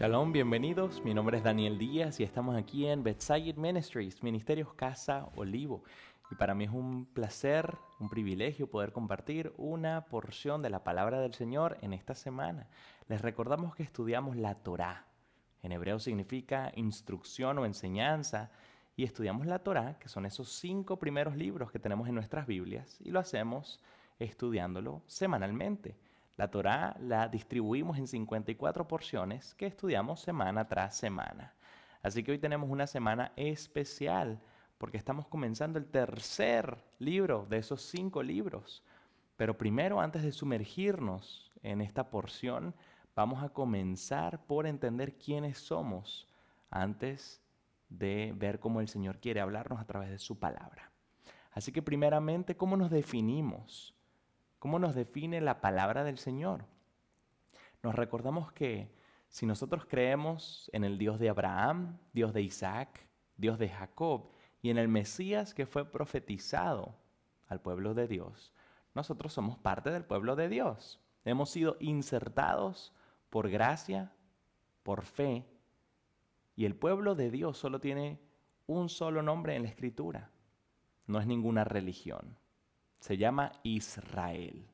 Shalom, bienvenidos. Mi nombre es Daniel Díaz y estamos aquí en Bethsaida Ministries, Ministerios Casa Olivo. Y para mí es un placer, un privilegio poder compartir una porción de la palabra del Señor en esta semana. Les recordamos que estudiamos la Torá. En hebreo significa instrucción o enseñanza. Y estudiamos la Torá, que son esos 5 primeros libros que tenemos en nuestras Biblias, y lo hacemos estudiándolo semanalmente. La Torá la distribuimos en 54 porciones que estudiamos semana tras semana. Así que hoy tenemos una semana especial porque estamos comenzando el tercer libro de esos 5 libros. Pero primero, antes de sumergirnos en esta porción, vamos a comenzar por entender quiénes somos antes de ver cómo el Señor quiere hablarnos a través de su palabra. Así que primeramente, ¿cómo nos definimos? ¿Cómo nos define la palabra del Señor? Nos recordamos que si nosotros creemos en el Dios de Abraham, Dios de Isaac, Dios de Jacob y en el Mesías que fue profetizado al pueblo de Dios, nosotros somos parte del pueblo de Dios. Hemos sido insertados por gracia, por fe, y el pueblo de Dios solo tiene un solo nombre en la Escritura. No es ninguna religión. Se llama Israel.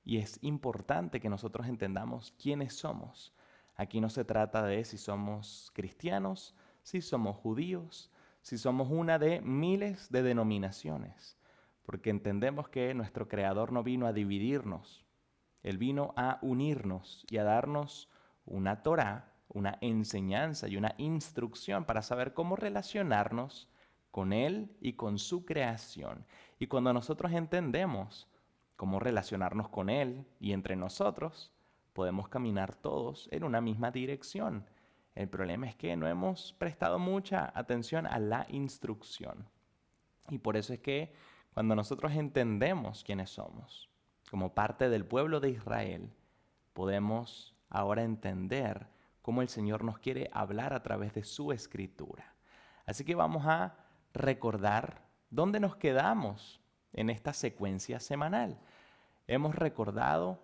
Y es importante que nosotros entendamos quiénes somos. Aquí no se trata de si somos cristianos, si somos judíos, si somos una de miles de denominaciones, porque entendemos que nuestro Creador no vino a dividirnos. Él vino a unirnos y a darnos una Torá, una enseñanza y una instrucción para saber cómo relacionarnos con Él y con su creación. Y cuando nosotros entendemos cómo relacionarnos con Él y entre nosotros, podemos caminar todos en una misma dirección. El problema es que no hemos prestado mucha atención a la instrucción. Y por eso es que cuando nosotros entendemos quiénes somos, como parte del pueblo de Israel, podemos ahora entender cómo el Señor nos quiere hablar a través de su Escritura. Así que vamos a recordar dónde nos quedamos en esta secuencia semanal. Hemos recordado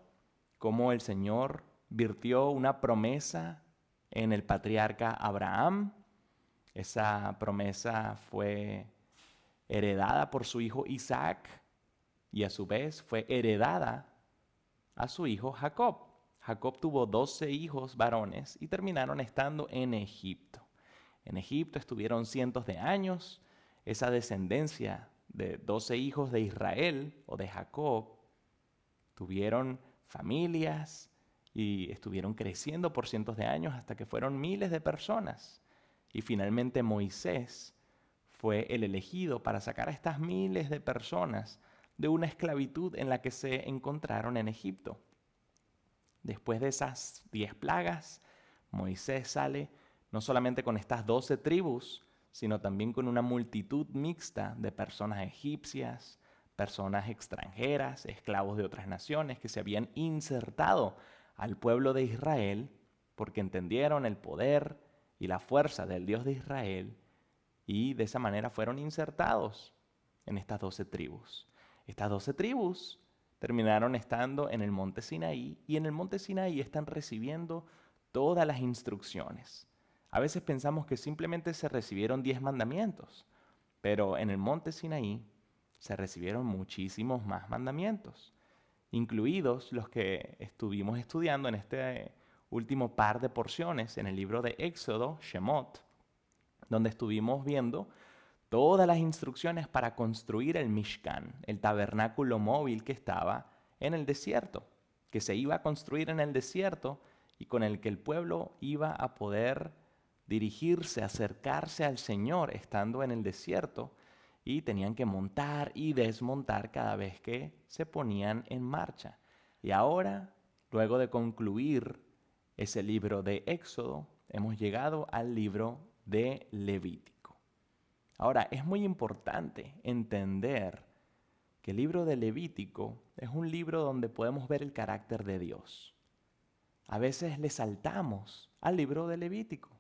cómo el Señor virtió una promesa en el patriarca Abraham. Esa promesa fue heredada por su hijo Isaac y a su vez fue heredada a su hijo Jacob. Jacob tuvo 12 hijos varones y terminaron estando en Egipto. En Egipto estuvieron cientos de años. Esa descendencia de 12 hijos de Israel o de Jacob tuvieron familias y estuvieron creciendo por cientos de años hasta que fueron miles de personas. Y finalmente Moisés fue el elegido para sacar a estas miles de personas de una esclavitud en la que se encontraron en Egipto. Después de esas 10 plagas, Moisés sale no solamente con estas 12 tribus, sino también con una multitud mixta de personas egipcias, personas extranjeras, esclavos de otras naciones que se habían insertado al pueblo de Israel porque entendieron el poder y la fuerza del Dios de Israel y de esa manera fueron insertados en estas 12 tribus. Estas 12 tribus terminaron estando en el monte Sinaí y en el monte Sinaí están recibiendo todas las instrucciones. A veces pensamos que simplemente se recibieron 10 mandamientos, pero en el monte Sinaí se recibieron muchísimos más mandamientos, incluidos los que estuvimos estudiando en este último par de porciones en el libro de Éxodo, Shemot, donde estuvimos viendo todas las instrucciones para construir el Mishkan, el tabernáculo móvil que estaba en el desierto, que se iba a construir en el desierto y con el que el pueblo iba a poder dirigirse, acercarse al Señor estando en el desierto, y tenían que montar y desmontar cada vez que se ponían en marcha. Y ahora, luego de concluir ese libro de Éxodo, hemos llegado al libro de Levítico. Ahora, es muy importante entender que el libro de Levítico es un libro donde podemos ver el carácter de Dios. A veces le saltamos al libro de Levítico.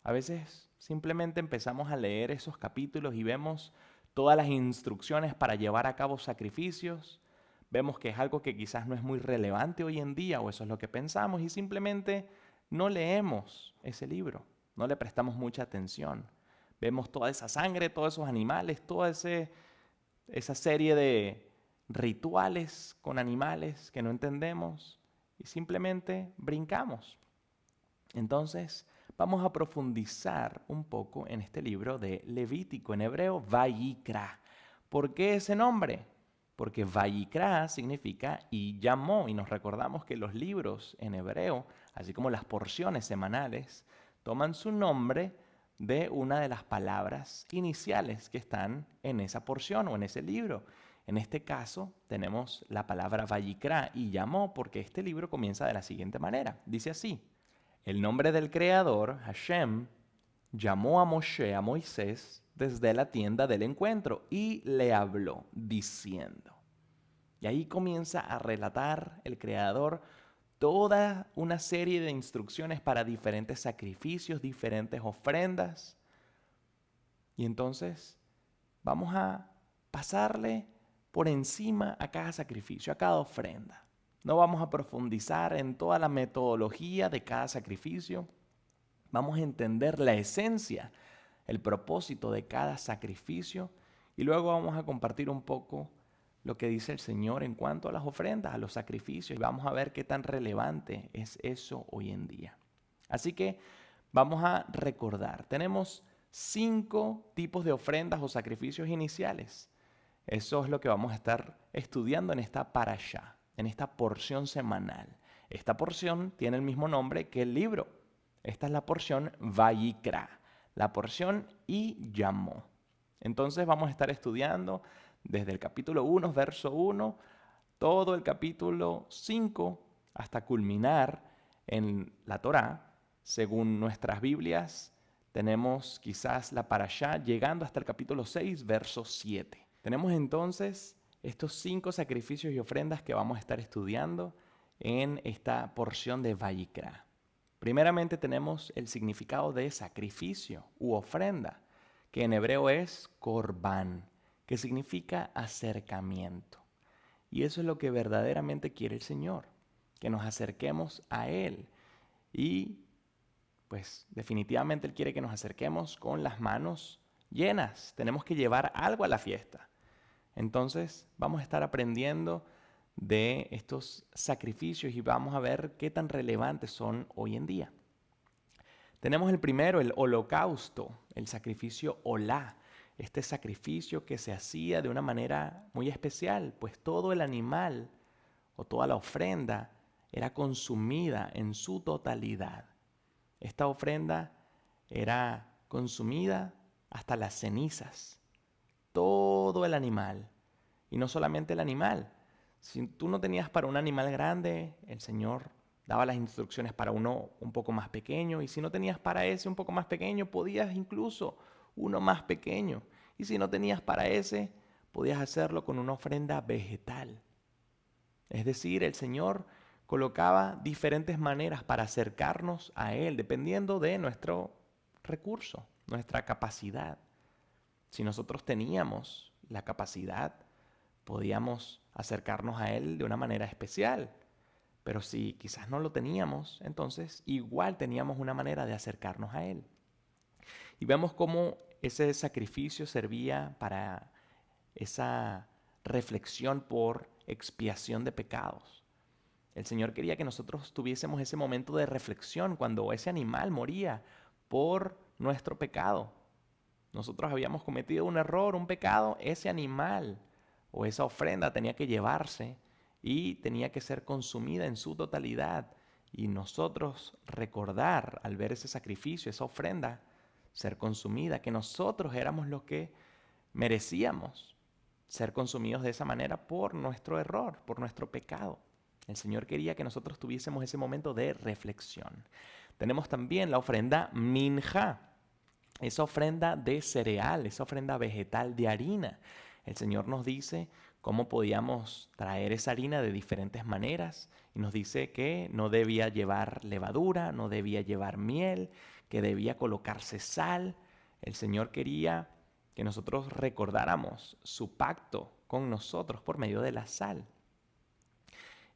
A veces simplemente empezamos a leer esos capítulos y vemos todas las instrucciones para llevar a cabo sacrificios. Vemos que es algo que quizás no es muy relevante hoy en día, o eso es lo que pensamos, y simplemente no leemos ese libro, no le prestamos mucha atención. Vemos toda esa sangre, todos esos animales, esa serie de rituales con animales que no entendemos y simplemente brincamos. Entonces, vamos a profundizar un poco en este libro de Levítico, en hebreo Vayikra. ¿Por qué ese nombre? Porque Vayikra significa y llamó, y nos recordamos que los libros en hebreo, así como las porciones semanales, toman su nombre de una de las palabras iniciales que están en esa porción o en ese libro. En este caso tenemos la palabra Vayikra y llamó porque este libro comienza de la siguiente manera. Dice así: el nombre del Creador, Hashem, llamó a Moshe, a Moisés, desde la tienda del encuentro y le habló diciendo. Y ahí comienza a relatar el Creador toda una serie de instrucciones para diferentes sacrificios, diferentes ofrendas. Y entonces vamos a pasarle por encima a cada sacrificio, a cada ofrenda. No vamos a profundizar en toda la metodología de cada sacrificio. Vamos a entender la esencia, el propósito de cada sacrificio y luego vamos a compartir un poco lo que dice el Señor en cuanto a las ofrendas, a los sacrificios y vamos a ver qué tan relevante es eso hoy en día. Así que vamos a recordar, tenemos 5 tipos de ofrendas o sacrificios iniciales. Eso es lo que vamos a estar estudiando en esta parashá, en esta porción semanal. Esta porción tiene el mismo nombre que el libro. Esta es la porción Vayikra, la porción y llamó. Entonces vamos a estar estudiando desde el capítulo 1, verso 1, todo el capítulo 5 hasta culminar en la Torá. Según nuestras Biblias, tenemos quizás la parashá llegando hasta el capítulo 6, verso 7. Tenemos entonces estos 5 sacrificios y ofrendas que vamos a estar estudiando en esta porción de Vayikra. Primeramente tenemos el significado de sacrificio u ofrenda, que en hebreo es corbán, que significa acercamiento. Y eso es lo que verdaderamente quiere el Señor, que nos acerquemos a Él. Y pues definitivamente Él quiere que nos acerquemos con las manos llenas. Tenemos que llevar algo a la fiesta. Entonces vamos a estar aprendiendo de estos sacrificios y vamos a ver qué tan relevantes son hoy en día. Tenemos el primero, el holocausto, el sacrificio olá. Este sacrificio que se hacía de una manera muy especial, pues todo el animal o toda la ofrenda era consumida en su totalidad. Esta ofrenda era consumida hasta las cenizas, todo el animal. Y no solamente el animal. Si tú no tenías para un animal grande, el Señor daba las instrucciones para uno un poco más pequeño. Y si no tenías para ese un poco más pequeño, podías incluso uno más pequeño. Y si no tenías para ese, podías hacerlo con una ofrenda vegetal. Es decir, el Señor colocaba diferentes maneras para acercarnos a Él, dependiendo de nuestro recurso, nuestra capacidad. Si nosotros teníamos la capacidad, podíamos acercarnos a Él de una manera especial. Pero si quizás no lo teníamos, entonces igual teníamos una manera de acercarnos a Él. Y vemos cómo ese sacrificio servía para esa reflexión por expiación de pecados. El Señor quería que nosotros tuviésemos ese momento de reflexión cuando ese animal moría por nuestro pecado. Nosotros habíamos cometido un error, un pecado, ese animal o esa ofrenda tenía que llevarse y tenía que ser consumida en su totalidad. Y nosotros recordar al ver ese sacrificio, esa ofrenda, ser consumida, que nosotros éramos los que merecíamos ser consumidos de esa manera por nuestro error, por nuestro pecado. El Señor quería que nosotros tuviésemos ese momento de reflexión. Tenemos también la ofrenda minja, esa ofrenda de cereal, esa ofrenda vegetal de harina. El Señor nos dice cómo podíamos traer esa harina de diferentes maneras y nos dice que no debía llevar levadura, no debía llevar miel, que debía colocarse sal. El Señor quería que nosotros recordáramos su pacto con nosotros por medio de la sal.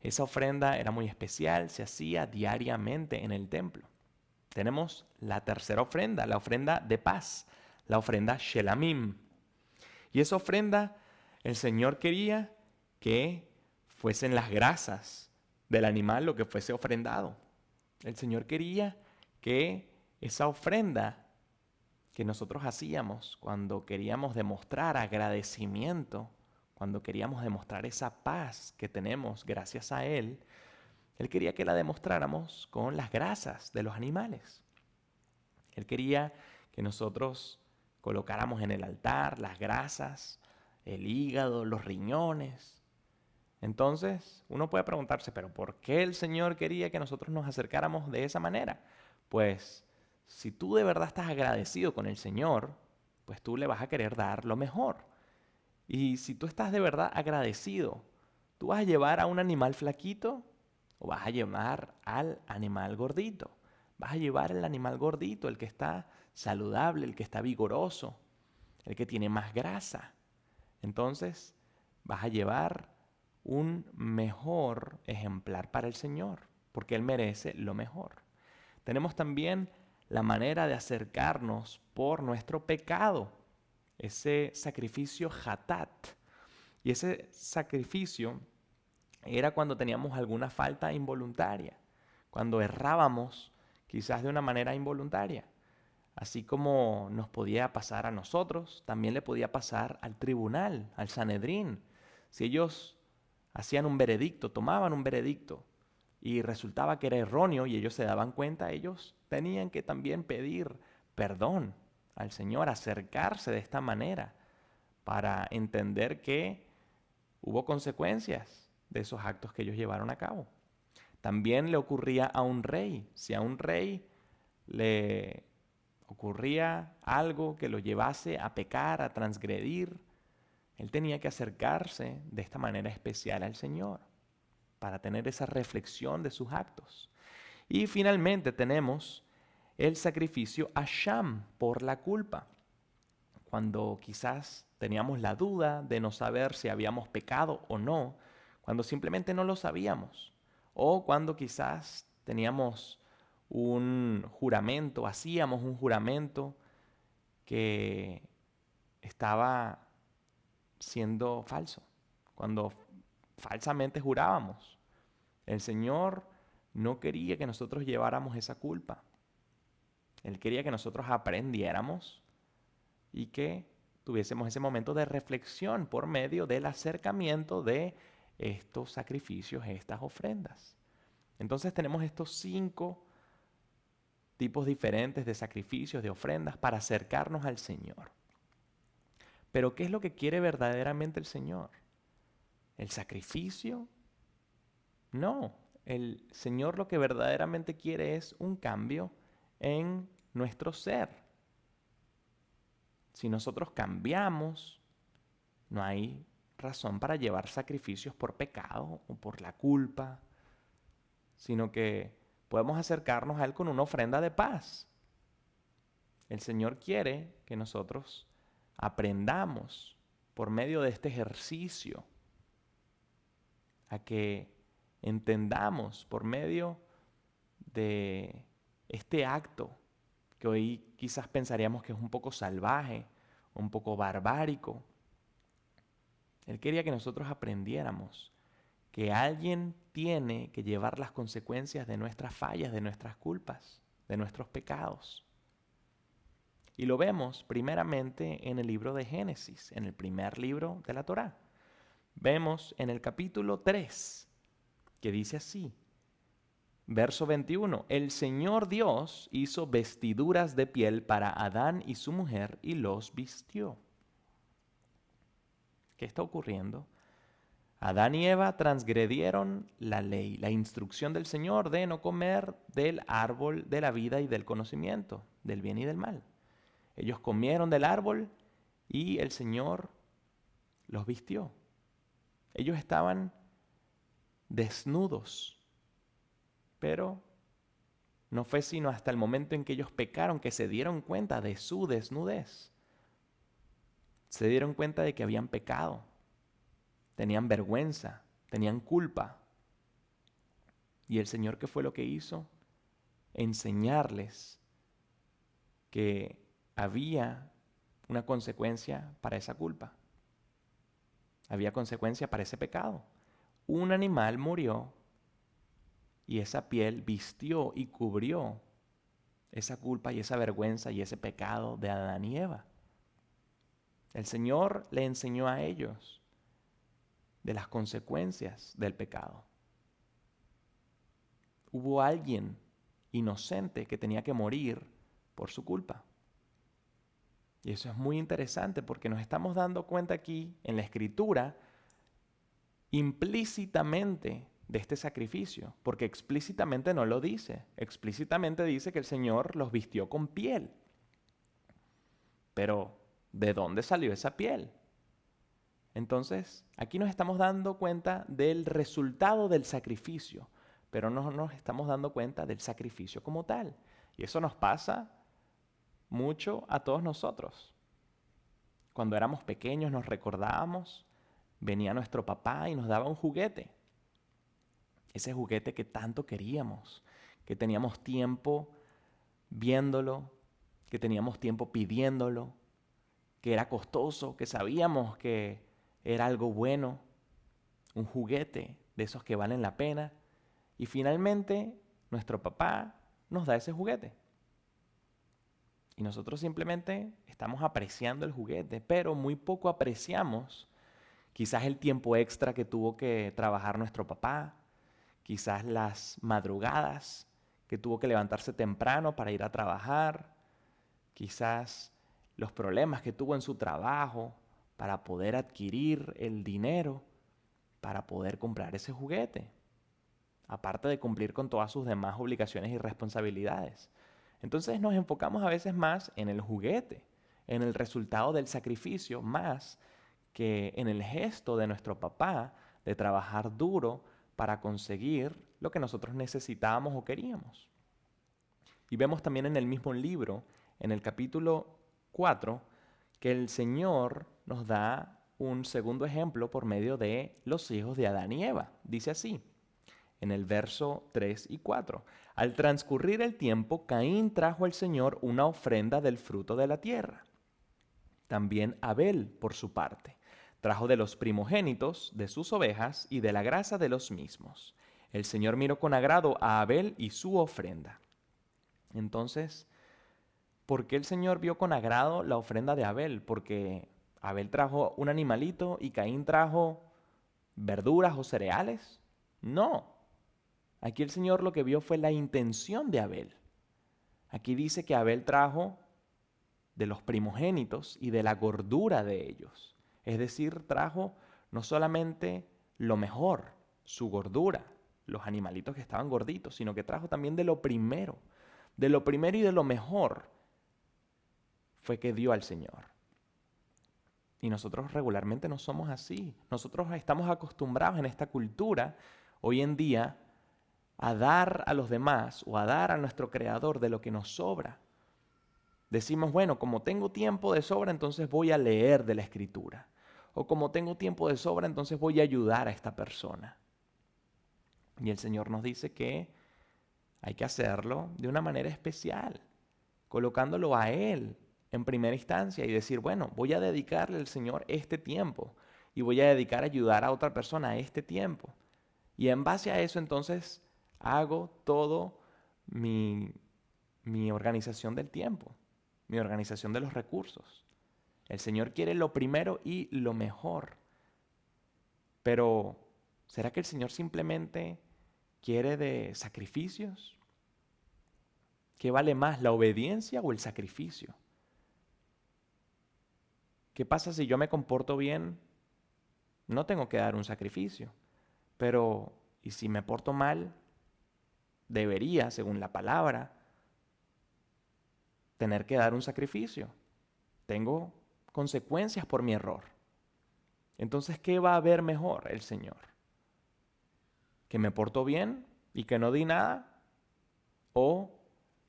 Esa ofrenda era muy especial, se hacía diariamente en el templo. Tenemos la tercera ofrenda, la ofrenda de paz, la ofrenda Shelamim. Y esa ofrenda, el Señor quería que fuesen las grasas del animal lo que fuese ofrendado. El Señor quería que esa ofrenda que nosotros hacíamos cuando queríamos demostrar agradecimiento, cuando queríamos demostrar esa paz que tenemos gracias a Él, Él quería que la demostráramos con las grasas de los animales. Él quería que nosotros colocáramos en el altar las grasas, el hígado, los riñones. Entonces, uno puede preguntarse, ¿pero por qué el Señor quería que nosotros nos acercáramos de esa manera? Pues, si tú de verdad estás agradecido con el Señor, pues tú le vas a querer dar lo mejor. Y si tú estás de verdad agradecido, ¿tú vas a llevar a un animal flaquito o vas a llevar al animal gordito? Vas a llevar al animal gordito, el que está saludable, el que está vigoroso, el que tiene más grasa. Entonces, vas a llevar un mejor ejemplar para el Señor, porque Él merece lo mejor. Tenemos también la manera de acercarnos por nuestro pecado, ese sacrificio hatat. Y ese sacrificio era cuando teníamos alguna falta involuntaria, cuando errábamos quizás de una manera involuntaria. Así como nos podía pasar a nosotros, también le podía pasar al tribunal, al Sanedrín. Si ellos hacían un veredicto, tomaban un veredicto y resultaba que era erróneo y ellos se daban cuenta, ellos tenían que también pedir perdón al Señor, acercarse de esta manera para entender que hubo consecuencias de esos actos que ellos llevaron a cabo. También le ocurría a un rey. Si a un rey le ocurría algo que lo llevase a pecar, a transgredir, él tenía que acercarse de esta manera especial al Señor para tener esa reflexión de sus actos. Y finalmente tenemos el sacrificio asham por la culpa. Cuando quizás teníamos la duda de no saber si habíamos pecado o no, cuando simplemente no lo sabíamos, o cuando quizás teníamos un juramento, hacíamos un juramento que estaba siendo falso, cuando falsamente jurábamos. El Señor no quería que nosotros lleváramos esa culpa. Él quería que nosotros aprendiéramos y que tuviésemos ese momento de reflexión por medio del acercamiento de estos sacrificios, estas ofrendas. Entonces tenemos estos 5 tipos diferentes de sacrificios, de ofrendas para acercarnos al Señor. Pero ¿qué es lo que quiere verdaderamente el Señor? ¿El sacrificio? No, el Señor lo que verdaderamente quiere es un cambio en nuestro ser. Si nosotros cambiamos, no hay razón para llevar sacrificios por pecado o por la culpa, sino que podemos acercarnos a Él con una ofrenda de paz. El Señor quiere que nosotros aprendamos por medio de este ejercicio a que entendamos por medio de este acto que hoy quizás pensaríamos que es un poco salvaje, un poco barbárico. Él quería que nosotros aprendiéramos que alguien tiene que llevar las consecuencias de nuestras fallas, de nuestras culpas, de nuestros pecados. Y lo vemos primeramente en el libro de Génesis, en el primer libro de la Torá. Vemos en el capítulo 3, que dice así, verso 21, el Señor Dios hizo vestiduras de piel para Adán y su mujer y los vistió. ¿Qué está ocurriendo? Adán y Eva transgredieron la ley, la instrucción del Señor de no comer del árbol de la vida y del conocimiento, del bien y del mal. Ellos comieron del árbol y el Señor los vistió. Ellos estaban desnudos, pero no fue sino hasta el momento en que ellos pecaron que se dieron cuenta de su desnudez. Se dieron cuenta de que habían pecado, tenían vergüenza, tenían culpa. Y el Señor, ¿qué fue lo que hizo? Enseñarles que había una consecuencia para esa culpa. Había consecuencia para ese pecado. Un animal murió y esa piel vistió y cubrió esa culpa y esa vergüenza y ese pecado de Adán y Eva. El Señor le enseñó a ellos de las consecuencias del pecado. Hubo alguien inocente que tenía que morir por su culpa. Y eso es muy interesante porque nos estamos dando cuenta aquí en la Escritura implícitamente de este sacrificio, porque explícitamente no lo dice. Explícitamente dice que el Señor los vistió con piel. Pero, ¿de dónde salió esa piel? Entonces, aquí nos estamos dando cuenta del resultado del sacrificio, pero no nos estamos dando cuenta del sacrificio como tal. Y eso nos pasa mucho a todos nosotros. Cuando éramos pequeños nos recordábamos, venía nuestro papá y nos daba un juguete. Ese juguete que tanto queríamos, que teníamos tiempo viéndolo, que teníamos tiempo pidiéndolo, que era costoso, que sabíamos que era algo bueno, un juguete de esos que valen la pena. Y finalmente nuestro papá nos da ese juguete. Y nosotros simplemente estamos apreciando el juguete, pero muy poco apreciamos quizás el tiempo extra que tuvo que trabajar nuestro papá, quizás las madrugadas que tuvo que levantarse temprano para ir a trabajar, quizás los problemas que tuvo en su trabajo para poder adquirir el dinero para poder comprar ese juguete, aparte de cumplir con todas sus demás obligaciones y responsabilidades. Entonces nos enfocamos a veces más en el juguete, en el resultado del sacrificio, más que en el gesto de nuestro papá de trabajar duro para conseguir lo que nosotros necesitábamos o queríamos. Y vemos también en el mismo libro, en el capítulo 4, que el Señor nos da un segundo ejemplo por medio de los hijos de Adán y Eva. Dice así, en el verso 3 y 4. Al transcurrir el tiempo, Caín trajo al Señor una ofrenda del fruto de la tierra. También Abel, por su parte, trajo de los primogénitos de sus ovejas y de la grasa de los mismos. El Señor miró con agrado a Abel y su ofrenda. Entonces, ¿por qué el Señor vio con agrado la ofrenda de Abel? Porque Abel trajo un animalito y Caín trajo verduras o cereales. No. Aquí el Señor lo que vio fue la intención de Abel. Aquí dice que Abel trajo de los primogénitos y de la gordura de ellos. Es decir, trajo no solamente lo mejor, su gordura, los animalitos que estaban gorditos, sino que trajo también de lo primero y de lo mejor fue que dio al Señor. Y nosotros regularmente no somos así. Nosotros estamos acostumbrados en esta cultura hoy en día a dar a los demás o a dar a nuestro Creador de lo que nos sobra. Decimos, bueno, como tengo tiempo de sobra, entonces voy a leer de la Escritura. O como tengo tiempo de sobra, entonces voy a ayudar a esta persona. Y el Señor nos dice que hay que hacerlo de una manera especial, colocándolo a Él en primera instancia y decir, bueno, voy a dedicarle al Señor este tiempo y voy a dedicar a ayudar a otra persona este tiempo. Y en base a eso, entonces, hago todo mi organización del tiempo, mi organización de los recursos. El Señor quiere lo primero y lo mejor. Pero, ¿será que el Señor simplemente quiere de sacrificios? ¿Qué vale más, la obediencia o el sacrificio? ¿Qué pasa si yo me comporto bien? No tengo que dar un sacrificio. Pero, ¿y si me porto mal? Debería, según la palabra, tener que dar un sacrificio. Tengo consecuencias por mi error. Entonces, ¿qué va a ver mejor el Señor? ¿Que me porto bien y que no di nada? ¿O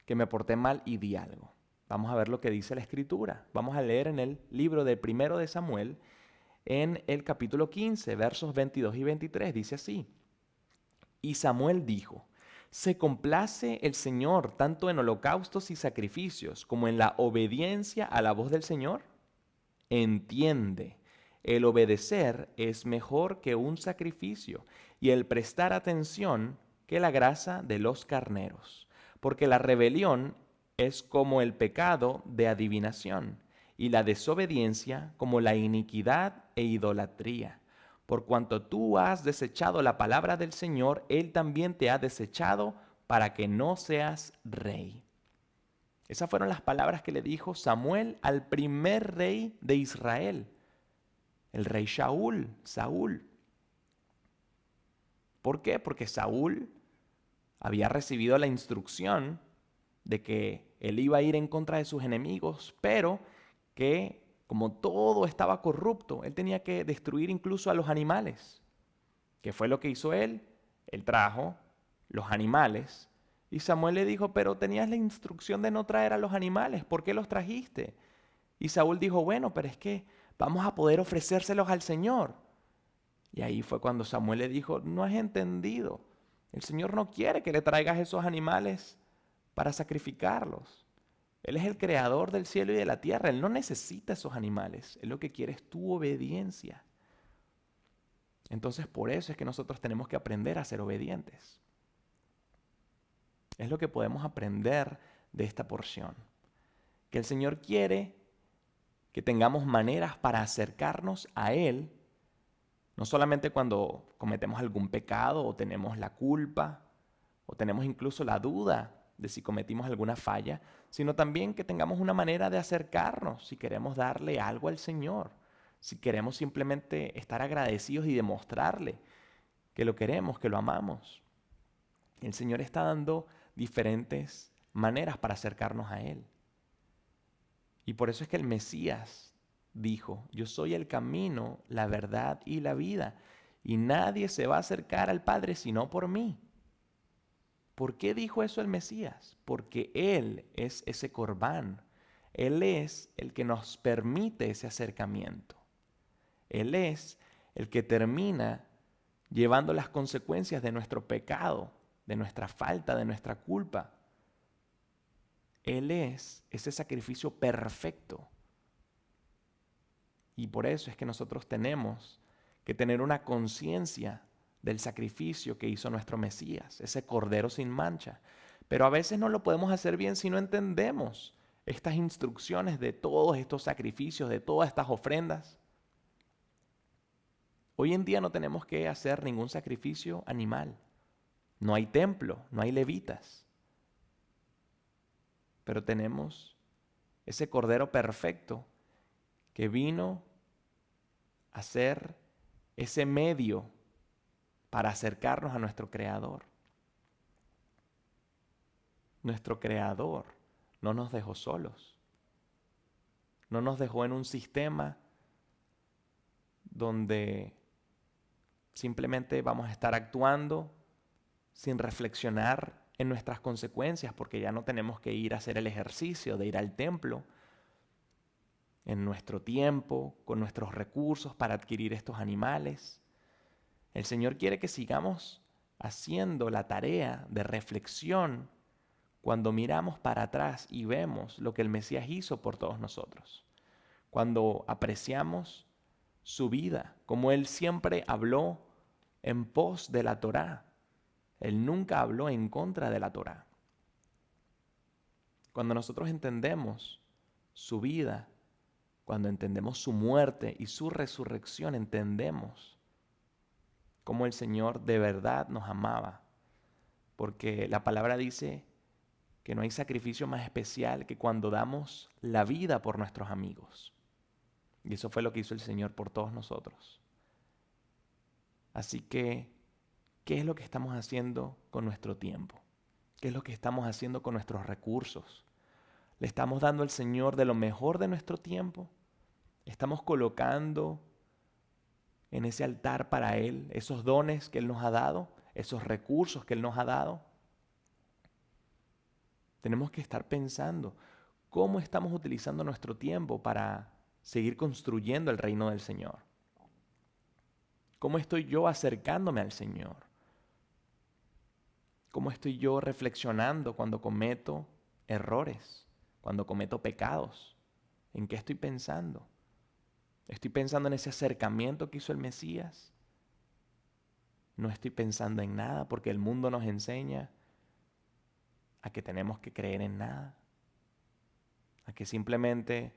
que me porté mal y di algo? Vamos a ver lo que dice la Escritura. Vamos a leer en el libro de 1 de Samuel, en el capítulo 15, versos 22 y 23. Dice así. Y Samuel dijo, ¿Se complace el Señor tanto en holocaustos y sacrificios como en la obediencia a la voz del Señor? Entiende, el obedecer es mejor que un sacrificio y el prestar atención que la grasa de los carneros, porque la rebelión es como el pecado de adivinación y la desobediencia como la iniquidad e idolatría. Por cuanto tú has desechado la palabra del Señor, Él también te ha desechado para que no seas rey. Esas fueron las palabras que le dijo Samuel al primer rey de Israel, el rey Saúl. ¿Por qué? Porque Saúl había recibido la instrucción de que él iba a ir en contra de sus enemigos, pero que como todo estaba corrupto, él tenía que destruir incluso a los animales. ¿Qué fue lo que hizo él? Él trajo los animales y Samuel le dijo, pero tenías la instrucción de no traer a los animales, ¿por qué los trajiste? Y Saúl dijo, bueno, pero es que vamos a poder ofrecérselos al Señor. Y ahí fue cuando Samuel le dijo, no has entendido, el Señor no quiere que le traigas esos animales para sacrificarlos. Él es el creador del cielo y de la tierra, Él no necesita esos animales, Él lo que quiere es tu obediencia. Entonces por eso es que nosotros tenemos que aprender a ser obedientes. Es lo que podemos aprender de esta porción. Que el Señor quiere que tengamos maneras para acercarnos a Él, no solamente cuando cometemos algún pecado o tenemos la culpa o tenemos incluso la duda de si cometimos alguna falla, sino también que tengamos una manera de acercarnos si queremos darle algo al Señor, si queremos simplemente estar agradecidos y demostrarle que lo queremos, que lo amamos. El Señor está dando diferentes maneras para acercarnos a Él. Y por eso es que el Mesías dijo, yo soy el camino, la verdad y la vida, y nadie se va a acercar al Padre sino por mí. ¿Por qué dijo eso el Mesías? Porque Él es ese corbán. Él es el que nos permite ese acercamiento. Él es el que termina llevando las consecuencias de nuestro pecado, de nuestra falta, de nuestra culpa. Él es ese sacrificio perfecto. Y por eso es que nosotros tenemos que tener una conciencia del sacrificio que hizo nuestro Mesías, ese cordero sin mancha. Pero a veces no lo podemos hacer bien si no entendemos estas instrucciones de todos estos sacrificios, de todas estas ofrendas. Hoy en día no tenemos que hacer ningún sacrificio animal. No hay templo, no hay levitas. Pero tenemos ese cordero perfecto que vino a ser ese medio para acercarnos a nuestro Creador. Nuestro Creador no nos dejó solos. No nos dejó en un sistema donde simplemente vamos a estar actuando sin reflexionar en nuestras consecuencias, porque ya no tenemos que ir a hacer el ejercicio de ir al templo en nuestro tiempo, con nuestros recursos para adquirir estos animales. El Señor quiere que sigamos haciendo la tarea de reflexión cuando miramos para atrás y vemos lo que el Mesías hizo por todos nosotros. Cuando apreciamos su vida, como Él siempre habló en pos de la Torá. Él nunca habló en contra de la Torá. Cuando nosotros entendemos su vida, cuando entendemos su muerte y su resurrección, entendemos cómo el Señor de verdad nos amaba. Porque la palabra dice que no hay sacrificio más especial que cuando damos la vida por nuestros amigos. Y eso fue lo que hizo el Señor por todos nosotros. Así que, ¿qué es lo que estamos haciendo con nuestro tiempo? ¿Qué es lo que estamos haciendo con nuestros recursos? ¿Le estamos dando al Señor de lo mejor de nuestro tiempo? ¿Estamos colocando en ese altar para Él esos dones que Él nos ha dado, esos recursos que Él nos ha dado? Tenemos que estar pensando cómo estamos utilizando nuestro tiempo para seguir construyendo el reino del Señor. ¿Cómo estoy yo acercándome al Señor? ¿Cómo estoy yo reflexionando cuando cometo errores, cuando cometo pecados? ¿En qué estoy pensando? ¿Estoy pensando en ese acercamiento que hizo el Mesías? No estoy pensando en nada porque el mundo nos enseña a que tenemos que creer en nada, a que simplemente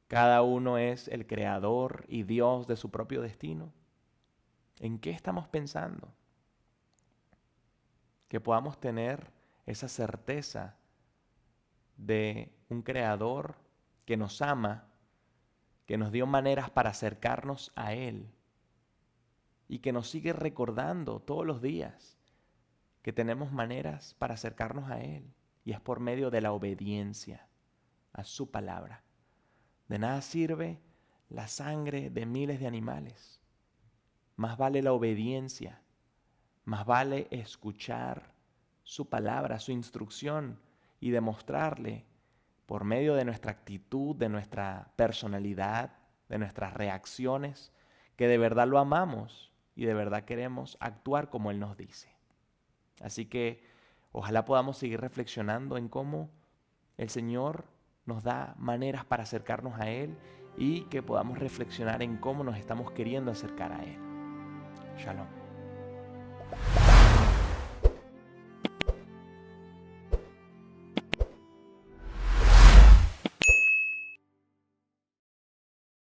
cada uno es el creador y Dios de su propio destino. ¿En qué estamos pensando? Que podamos tener esa certeza de un creador que nos ama, que nos dio maneras para acercarnos a Él y que nos sigue recordando todos los días que tenemos maneras para acercarnos a Él, y es por medio de la obediencia a su palabra. De nada sirve la sangre de miles de animales. Más vale la obediencia, más vale escuchar su palabra, su instrucción, y demostrarle por medio de nuestra actitud, de nuestra personalidad, de nuestras reacciones, que de verdad lo amamos y de verdad queremos actuar como Él nos dice. Así que ojalá podamos seguir reflexionando en cómo el Señor nos da maneras para acercarnos a Él y que podamos reflexionar en cómo nos estamos queriendo acercar a Él. Shalom.